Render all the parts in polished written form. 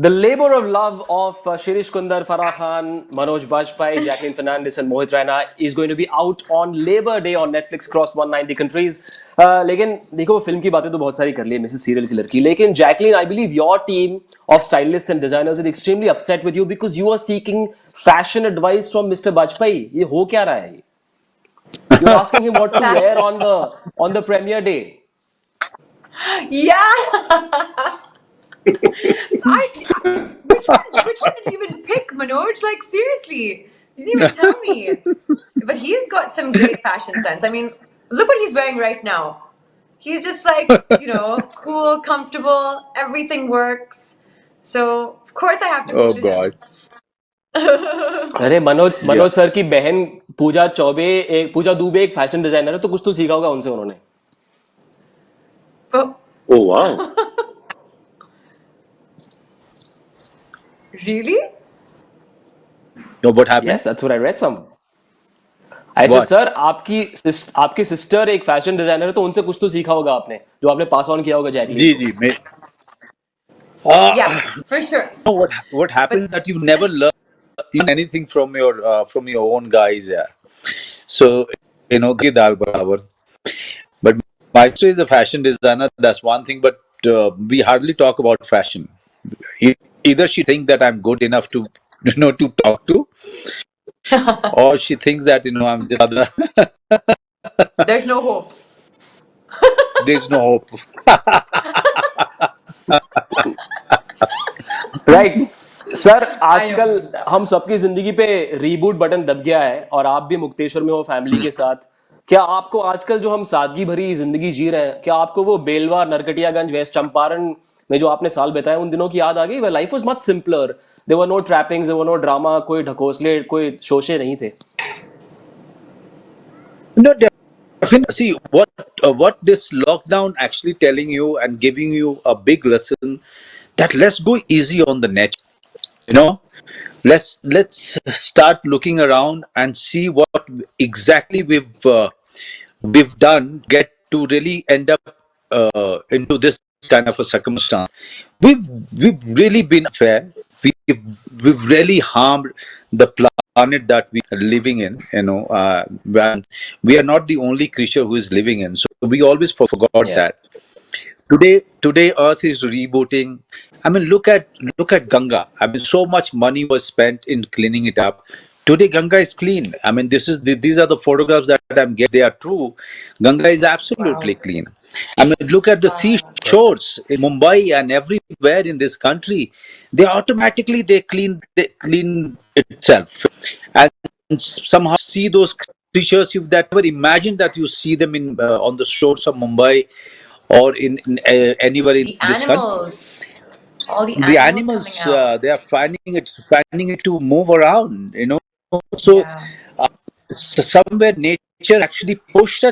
The labor of love of Shirish Kundar, Farah Khan, Manoj Bajpayee, Jacqueline Fernandez and Mohit Raina is going to be out on Labor Day on Netflix across 190 countries. लेकिन देखो film की बातें तो बहुत सारी कर ली Mrs serial killer की लेकिन Jacqueline I believe your team of stylists and designers is extremely upset with you because you are seeking fashion advice from Mr. Bajpayee. ये हो क्या रहा है? You're asking him what to wear on the premiere day. Yeah. Which one did you even pick, Manoj? Like, seriously, you didn't even tell me. But he's got some great fashion sense. I mean, look what he's wearing right now. He's just like, cool, comfortable, everything works. So, of course I have to go to God. अरे Manoj sir की बहन पूजा दुबे एक fashion designer है तो कुछ तो सीखा होगा उनसे उन्होंने. Oh wow. Really? No, what happened? Yes, that's what I read some. I said, sir, आपकी सिस्टर एक फैशन डिजाइनर है तो उनसे कुछ तो सीखा होगा आपने जो आपने पास ऑन किया होगा Jacqueline. Ji Yeah, for sure. What happens is that you never learn anything from your own guys, yeah. So ki dal barabar. But my sister is a fashion designer. That's one thing. But we hardly talk about fashion. Either she thinks that I'm good enough to to talk to, or she thinks that I'm just other. There's no hope. There's no hope. Right sir आजकल हम सबकी जिंदगी पे reboot button दब गया है और आप भी मुक्तेश्वर में हो फैमिली के साथ. क्या आपको आजकल जो हम सादगी भरी जिंदगी जी रहे हैं क्या आपको वो बेलवा नरकटियागंज वेस्ट चंपारण में जो आपने साल बिताए उन दिनों की याद आ गई? Life was much simpler. There were no trappings, there were no drama, कोई ढकोसले कोई शोशे नहीं थे. No, definitely. See what this lockdown actually telling you and giving you a big lesson that let's go easy on the nature. Let's start looking around and see what exactly we've done get to really end up into this kind of a circumstance. We've really been fair. We've really harmed the planet that we are living in. And we are not the only creature who is living in. So we always forgot that. Today Earth is rebooting. I mean, look at Ganga. I mean, so much money was spent in cleaning it up. Today, Ganga is clean. I mean, these are the photographs that I'm getting. They are true. Ganga is absolutely clean. I mean, look at the seashores in Mumbai and everywhere in this country. They automatically clean itself, and somehow see those creatures you've never imagined that you see them in on the shores of Mumbai or in anywhere in this country. All the animals coming out. They are finding it to move around. So, so somewhere nature actually pushed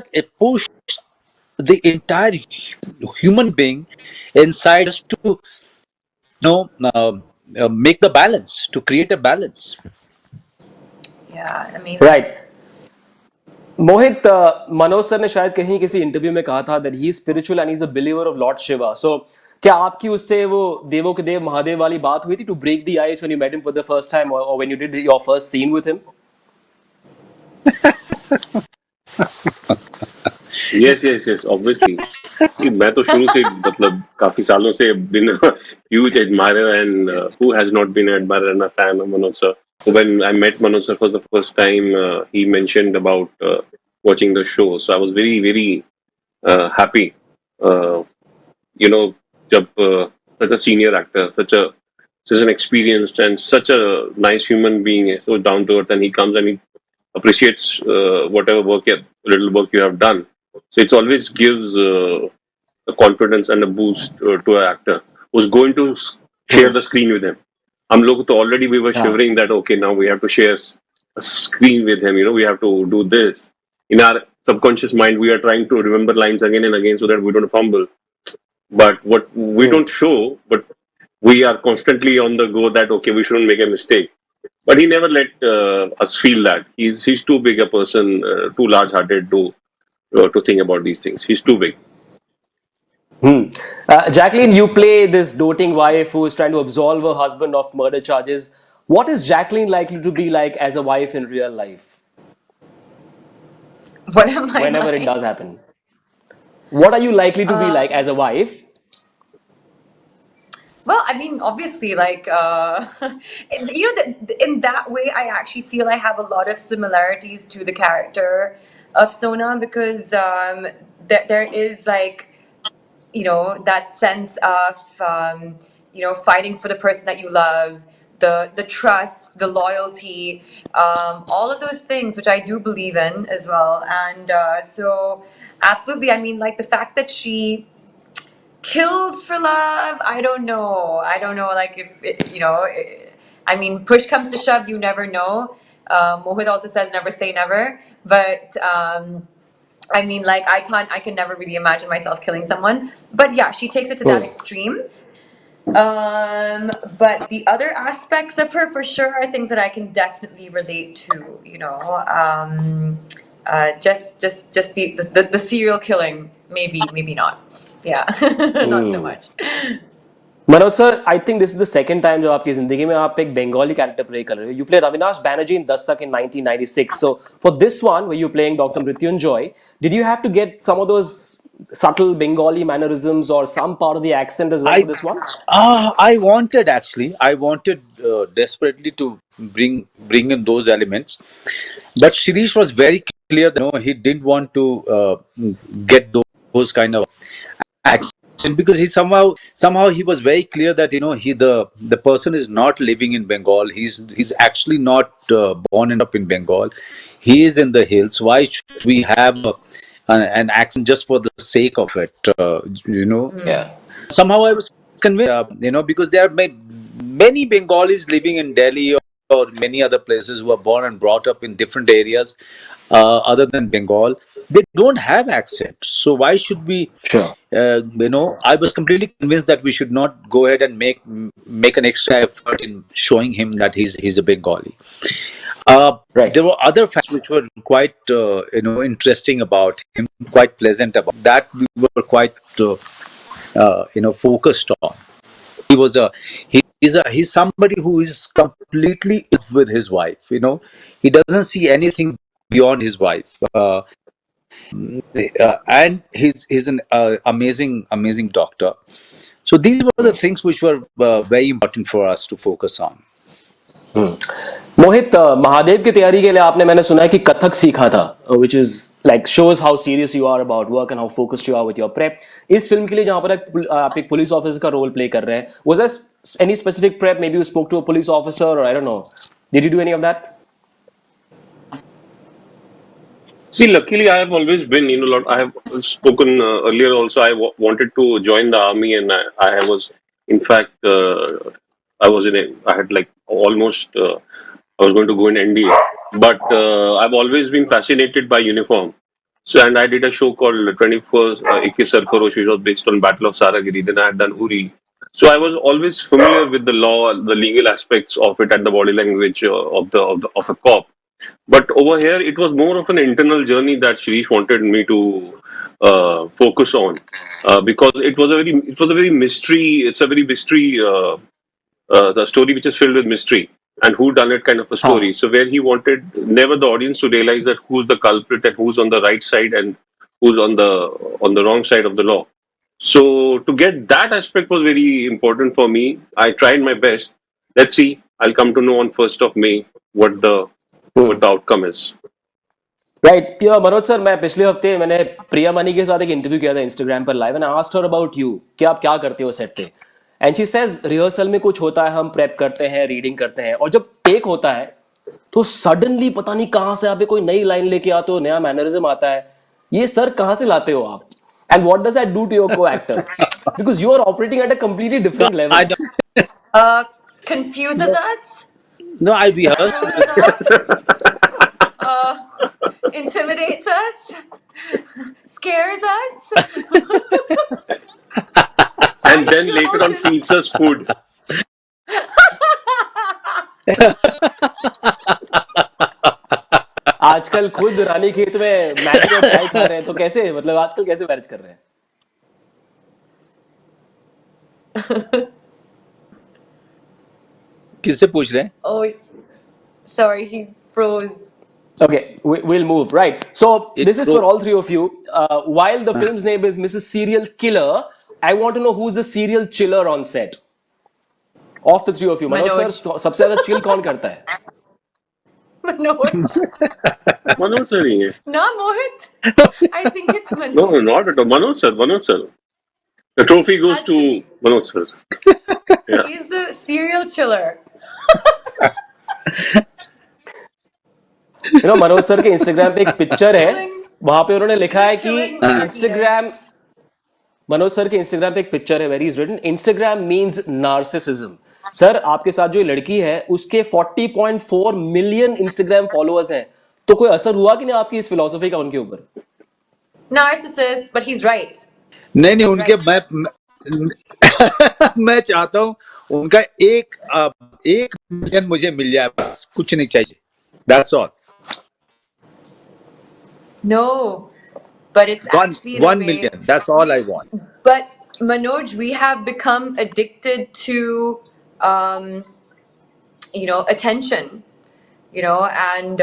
the entire human being inside us to make the balance, to create a balance. Yeah, amazing. Right. Mohit Manoj sir ने शायद कहीं किसी interview में कहा था that he is spiritual and he is a believer of Lord Shiva. So क्या आपकी उससे वो देवों के देव महादेव वाली बात हुई थी to break the ice when you met him for the first time or when you did your first scene with him? Yes, obviously. मैं तो शुरू से मतलब काफी सालों से been a huge admirer and who has not been an admirer and a fan of Manoj sir. When I met Manoj sir for the first time, he mentioned about watching the show. So I was very, very happy. Jab, such a senior actor, such an experienced and such a nice human being, so down to earth, and he comes and he appreciates whatever little work you have done. So it always gives a confidence and a boost to an actor who's going to share the screen with him. Already we were shivering that okay, now we have to share a screen with him. We have to do this. In our subconscious mind, we are trying to remember lines again and again so that we don't fumble. But what we don't show, but we are constantly on the go that okay, we shouldn't make a mistake. But he never let us feel that he's too big a person, too large-hearted to think about these things. He's too big. Jacqueline, you play this doting wife who is trying to absolve her husband of murder charges. What is Jacqueline likely to be like as a wife in real life, What am I whenever it like? does happen? What are you likely to be like as a wife? Well, I mean, obviously, like, in that way, I actually feel I have a lot of similarities to the character of Sona because there is like, that sense of, fighting for the person that you love, the trust, the loyalty, all of those things, which I do believe in as well. And so, absolutely, I mean, like the fact that she kills for love. I don't know like if I mean, push comes to shove, you never know. Mohit also says never say never, but I mean, like, I can never really imagine myself killing someone, but yeah, she takes it to that Hmm. extreme. But the other aspects of her, for sure, are things that I can definitely relate to. Just the serial killing, maybe not. Yeah, not so Hmm. much. Manoj sir, I think this is the second time जब आपकी जिंदगी में आप एक Bengali character play कर रहे हो. You play Avinash Banerjee in Dastak in 1996. So for this one, where you playing Dr. Mrityunjoy, did you have to get some of those subtle Bengali mannerisms or some part of the accent as well I for this one? I wanted, actually, I wanted desperately to bring in those elements, but Shirish was very clear that he didn't want to get those kind of accent, because he somehow he was very clear that he the person is not living in Bengal. He's actually not born and up in Bengal. He is in the hills. Why should we have an accent just for the sake of it? Yeah. Somehow I was convinced, because there are many Bengalis living in Delhi or many other places who are born and brought up in different areas other than Bengal. They don't have accent. So why should we? Sure. I was completely convinced that we should not go ahead and make an extra effort in showing him that he's a Bengali. Right. There were other facts which were quite interesting about him, quite pleasant about that. We were quite focused on. He was a he's somebody who is completely in love with his wife. He doesn't see anything beyond his wife. And he's an amazing doctor. So these were the things which were very important for us to focus on. मोहित, महादेव की तैयारी के लिए आपने, मैंने सुना है कि कथक सीखा था, which is like shows how serious you are about work and how focused you are with your prep. इस फिल्म के लिए जहां पर आप एक पुलिस ऑफिसर का रोल प्ले कर रहे हैं, was there any specific prep? Maybe you spoke to a police officer, और I don't know, did you do any of that? See, luckily, I have always been, I have spoken earlier also. Wanted to join the army, and I was, in fact, I was in I had like almost, I was going to go in NDA. But I've always been fascinated by uniform. So, and I did a show called 21st Ikke Sarfarosh, which was based on Battle of Saragiri. Then I had done Uri. So I was always familiar with the law, the legal aspects of it, and the body language of a cop. But over here, it was more of an internal journey that Shirish wanted me to focus on, because it was a very mystery. It's a very mystery, the story which is filled with mystery and who done it kind of a हाँ. story. So where he wanted never the audience to realize that who's the culprit and who's on the right side and who's on the wrong side of the law. So to get that aspect was very important for me. I tried my best. Let's see. I'll come to know on 1st of May what the what the outcome is. Right. Manoj sir, मैं पिछले हफ्ते मैंने प्रिया money के साथ एक interview किया था Instagram पर live, and I asked her about you कि आप क्या करते हो सेट पे. एंड शी सेज रिहर्सल में कुछ होता है, हम प्रेप करते हैं, रीडिंग करते हैं, और जब टेक होता है तो सडनली पता नहीं कहां से आप कोई नई लाइन लेके आते हो, नया मैनरिज्म आता है. ये सर कहां से लाते हो आप? And what does that do to your co-actors, because you are operating at a completely No, different I level. don't. Confuses No, us, no, I rehearsed. confuses us, uh, intimidates us, scares us. And Highest then later on emotions. feeds us food. आजकल खुद रानी खेत में Maggi और चाय खा रहे हैं, तो कैसे, मतलब आजकल कैसे मैनेज कर रहे हैं? किससे पूछ रहे हैं? Oh, sorry, he froze. Okay, we'll move. Right. So It this is for froze. all three of you. While the film's name is Mrs. Serial Killer, I want to know who's the serial chiller on set. Of the three of you, Manoj sir, Manoj. सबसे ज़्यादा chill कौन करता है? Manoj. Manoj sir ही है. Nah, Mohit. I think it's No, Manoj. not at all. Manoj sir. Manoj sir. The trophy goes Has to to be. Manoj sir. Yeah. He's the serial chiller. Manoj sir के Instagram पे एक picture है, Chilling. वहां पे उन्होंने लिखा है कि Chilling Batavia. Instagram, Manoj sir के इंस्टाग्राम पे एक पिक्चर है, very is written Instagram means narcissism. Sir आपके साथ जो ये लड़की है उसके 40.4 मिलियन इंस्टाग्राम फॉलोअर्स हैं, तो कोई असर हुआ कि नहीं आपकी इस फिलॉसफी का उनके ऊपर? Narcissist, but he's right. नहीं नहीं, उनके Right. मैं चाहता हूँ उनका एक मिलियन मुझे मिल जाए, बस कुछ नहीं चाहिए. That's all. No, but it's One actually in a one way. million. That's all I want. But Manoj, we have become addicted to, um, attention, and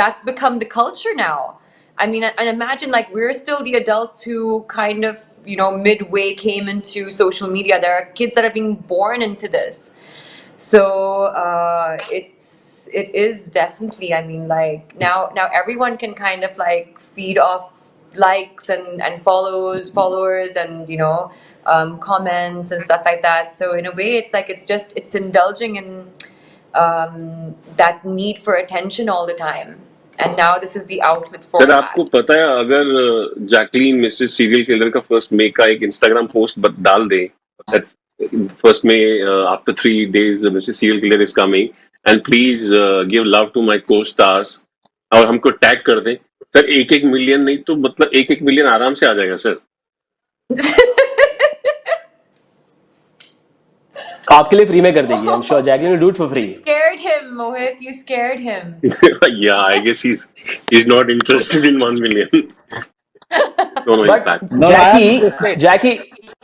that's become the culture now. I mean, and imagine like we're still the adults who kind of, midway came into social media. There are kids that are being born into this. So it is definitely. I mean, like now everyone can kind of like feed off likes and followers and comments and stuff like that. So in a way, it's like it's indulging in that need for attention all the time. And now this is the outlet for sir आपको that. पता है अगर Jacqueline Mrs serial killer का first May का एक Instagram post डाल दे, first May after 3 days Mrs serial killer is coming and please give love to my co-stars, और हमको टैग कर दे, सर 1-1 मिलियन नहीं तो मतलब 1-1 मिलियन आराम से आ जाएगा सर. आपके लिए फ्री में कर देगी. I am sure Jacqueline will do it for free. You scared him, Mohit. You scared him. Yeah, I guess he's not interested in 1 million. No, he's But back. No, I am Jackie, interested. Jackie,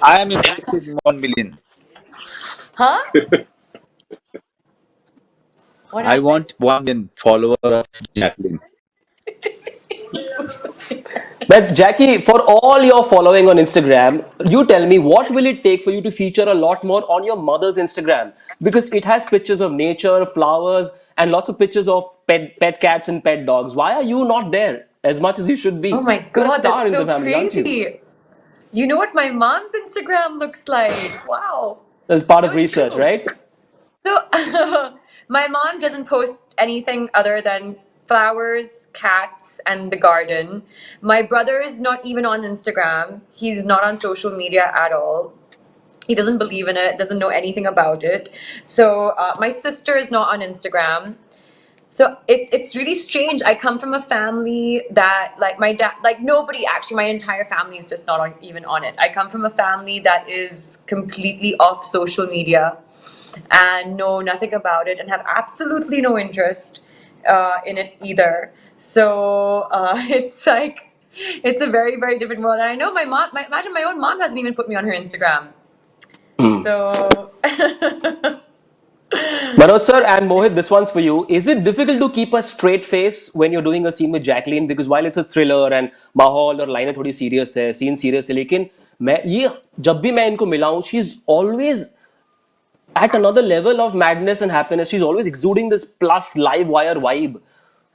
I am interested in 1 million. Huh? What I happened? want 1 million follower of Jacqueline. but Jackie, for all your following on Instagram, you tell me what will it take for you to feature a lot more on your mother's Instagram, because it has pictures of nature, flowers, and lots of pictures of pet cats and pet dogs. Why are you not there as much as you should be? Oh my You're a God, star that's in so the family, aren't you? crazy. You know what my mom's Instagram looks like? Wow. That's part of No, it's research, true. right? So my mom doesn't post anything other than flowers, cats, and the garden. My brother is not even on Instagram. He's not on social media at all. He doesn't believe in it, doesn't know anything about it. So my sister is not on Instagram. So it's really strange. I come from a family that like my dad, like nobody actually, my entire family is just not even on it. I come from a family that is completely off social media and know nothing about it and have absolutely no interest in it either. So it's like it's a very, very different world. And I know my mom. Imagine my own mom hasn't even put me on her Instagram. So. Manoj sir and Mohit, this one's for you. Is it difficult to keep a straight face when you're doing a scene with Jacqueline? Because while it's a thriller and माहौल और लाइनें थोड़ी serious है, scene serious है, लेकिन जब भी मैं इनको मिला हूँ, she's always at another level of madness and happiness. She's always exuding this plus live wire vibe.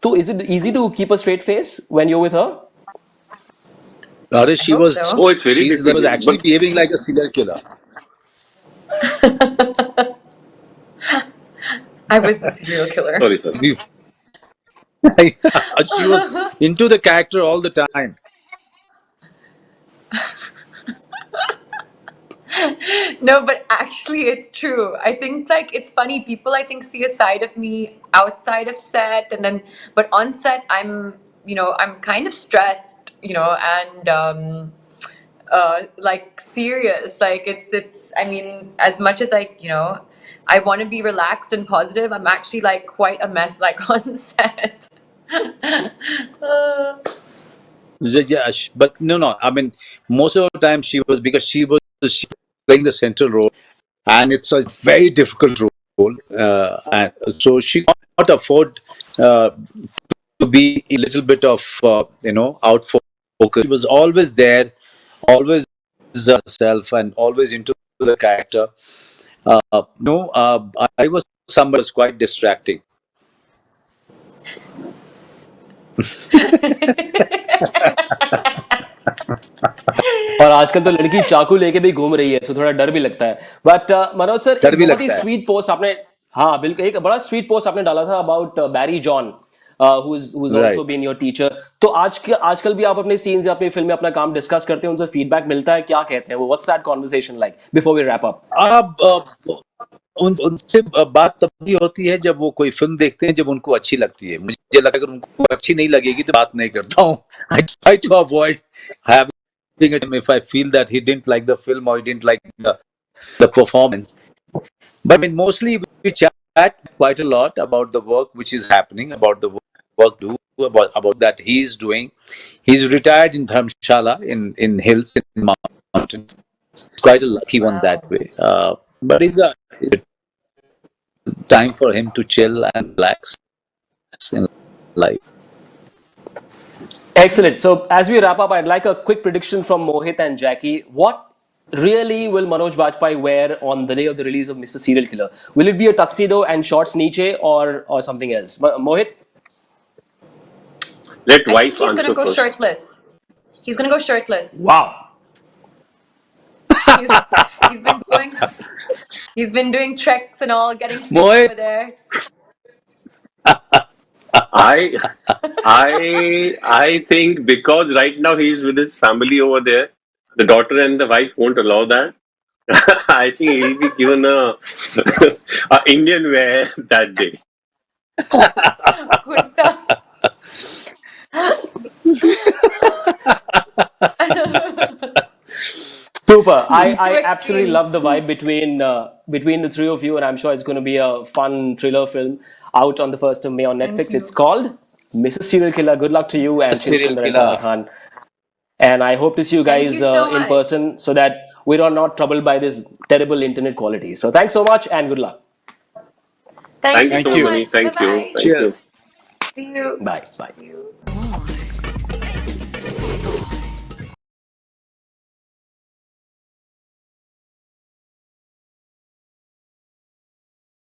So is it easy to keep a straight face when you're with her? She hope was so. Oh, it's very she was difficult. actually But behaving like a serial killer. I was the serial killer. sorry, sir. She was into the character all the time. No, but actually it's true. I think like it's funny. People I think see a side of me outside of set but on set I'm kind of stressed, and like serious. Like it's I mean, as much as I want to be relaxed and positive, I'm actually like quite a mess like on set. Yeah, but no. I mean, most of the time she was, because she was she's playing the central role, and it's a very difficult role. And so she cannot afford to be a little bit of out focus. She was always there, always herself, and always into the character. I was somebody who was quite distracting. और आजकल तो लड़की चाकू लेके भी घूम रही है, सो थोड़ा डर भी लगता है. बट मनोज सर, डर एक भी बहुत ही लगता है. स्वीट पोस्ट आपने, हाँ बिल्कुल, एक बड़ा स्वीट पोस्ट आपने डाला था about Barry John, who's also Right. been your teacher. तो आजकल भी आप अपने सीन्स या अपनी फिल्म में अपना काम डिस्कस करते हैं, उनसे फीडबैक मिलता है, क्या कहते हैं वो? What's that conversation like before we wrap up? अब उनसे बात तभी होती है जब वो कोई फिल्म देखते हैं, जब उनको अच्छी लगती है. मुझे लगा अगर उनको अच्छी नहीं लगेगी तो बात नहीं करता हूँ. I try to avoid having it if I feel that he didn't like the film or he didn't like the performance. But I mean, mostly we chat quite a lot about the work which is happening, about the work do about that he's doing. He's retired in Dharamshala in hills in mountains. Quite a lucky one that way. But it's time for him to chill and relax in life. Excellent. So as we wrap up, I'd like a quick prediction from Mohit and Jackie. What really will Manoj Bajpayee wear on the day of the release of Mr. Serial Killer? Will it be a tuxedo and shorts niche, or something else? Mohit? Let I think wife he's gonna answer go first. shirtless. He's gonna go shirtless. Wow. He's been going. He's been doing treks and all, getting fit Mohit. over there. I think because right now he's with his family over there, the daughter and the wife won't allow that. I think he'll be given a Indian wear that day. Kurta. Super. These two I absolutely extremes. love the vibe between the three of you, and I'm sure it's going to be a fun thriller film out on the 1st of May on Thank Netflix. you. It's called Mrs. Serial Killer. Good luck to you and Shirish Serial Kundar and Farah killer. Khan. And I hope to see you Thank guys you so in much. person so that we are not troubled by this terrible internet quality. So thanks so much and good luck. Thank you Thank so you. much. Thank you. Bye-bye. Thank you. Cheers. See you. Bye. Bye. See you.